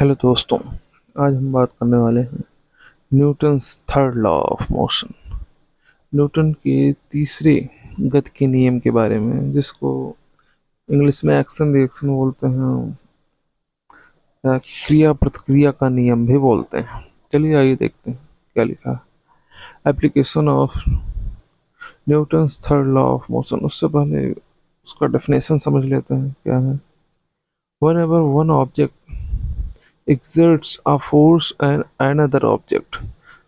Hello दोस्तों। आज हम बात करने वाले हैं Newton's third law of motion, Newton के तीसरे गति के नियम के बारे में, जिसको इंग्लिश में एक्शन रिएक्शन बोलते हैं या क्रिया प्रतिक्रिया का नियम भी बोलते हैं। चलिए आइए देखते हैं क्या लिखा है। Application of Newton's third law of motion. उससे पहले उसका डेफिनेशन समझ लेते हैं क्या है। Whenever one object exerts a force on another object,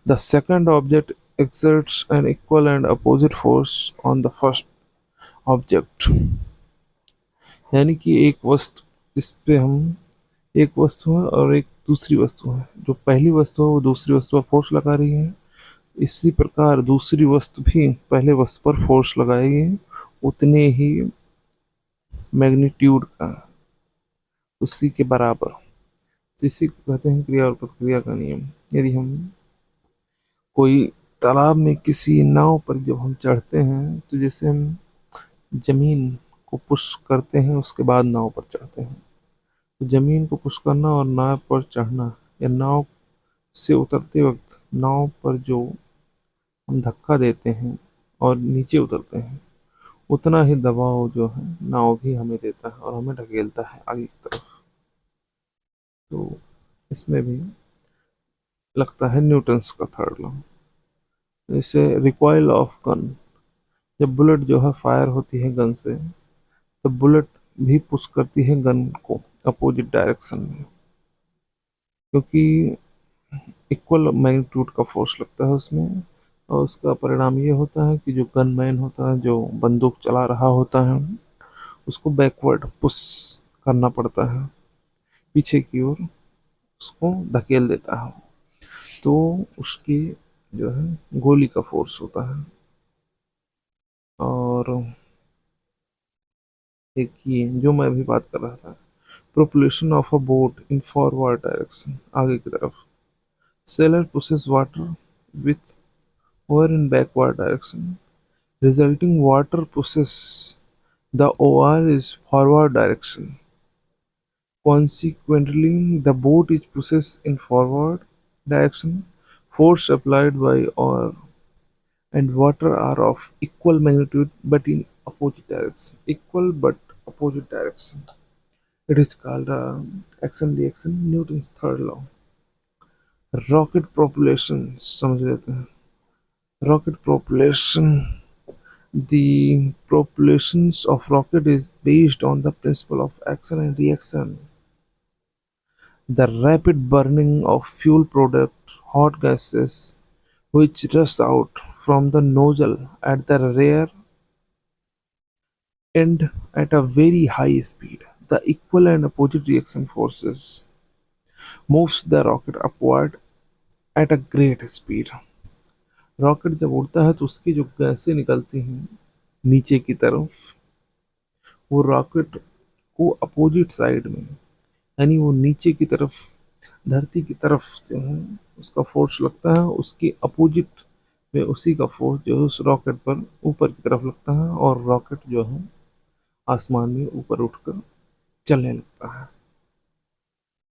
the second object exerts an equal and opposite force on the first object। यानी कि एक वस्तु, इस पे हम एक वस्तु है और एक दूसरी वस्तु है, जो पहली वस्तु है वो दूसरी वस्तु पर फोर्स लगा रही है, इसी प्रकार दूसरी वस्तु भी पहले वस्तु पर फोर्स लगाएगी उतने ही मैग्नीट्यूड का, उसी के बराबर। तो इसी को कहते हैं क्रिया और प्रतिक्रिया का नियम। यदि हम कोई तालाब में किसी नाव पर जब हम चढ़ते हैं, तो जैसे हम जमीन को पुश करते हैं उसके बाद नाव पर चढ़ते हैं, तो जमीन को पुश करना और नाव पर चढ़ना, या नाव से उतरते वक्त नाव पर जो हम धक्का देते हैं और नीचे उतरते हैं, उतना ही दबाव जो है नाव भी हमें देता है और हमें ढकेलता है आगे की तरफ। तो इसमें भी लगता है न्यूटन्स का थर्ड लॉ। जैसे रिकॉइल ऑफ गन, जब बुलेट जो है फायर होती है गन से, तो बुलेट भी पुश करती है गन को अपोजिट डायरेक्शन में, क्योंकि इक्वल मैग्नीट्यूड का फोर्स लगता है उसमें। और उसका परिणाम ये होता है कि जो गनमैन होता है, जो बंदूक चला रहा होता है, उसको बैकवर्ड पुश करना पड़ता है, पीछे की ओर उसको धकेल देता है, तो उसकी जो है गोली का फोर्स होता है। और एक ये जो मैं अभी बात कर रहा था, propulsion of a boat in forward direction, आगे की तरफ। Sailor pushes water with oar in backward direction, resulting water pushes the oar is forward direction. Consequently, the boat is pushed in forward direction. Force applied by oar and water are of equal magnitude but in opposite direction. Equal but opposite direction. It is called action reaction, Newton's third law। Rocket propulsion समझ लेते हैं। Rocket propulsion, the propulsions of rocket is based on the principle of action and reaction, the rapid burning of fuel product, hot gases, which rush out from the nozzle at the rear end at a very high speed. The equal and opposite reaction forces moves the rocket upward at a great speed। Rocket जब उड़ता है तो उसकी जो गैसें निकलती हैं नीचे की तरफ, वो रॉकेट को अपोजिट साइड में, यानी वो नीचे की तरफ धरती की तरफ जो है उसका फोर्स लगता है, उसके अपोजिट में उसी का फोर्स जो है उस रॉकेट पर ऊपर की तरफ लगता है, और रॉकेट जो है आसमान में ऊपर उठकर चलने लगता है।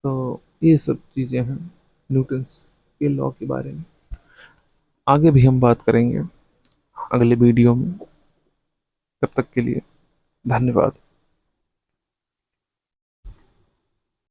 तो ये सब चीज़ें हैं न्यूटन्स के लॉ के बारे में। आगे भी हम बात करेंगे अगले वीडियो में। तब तक के लिए धन्यवाद।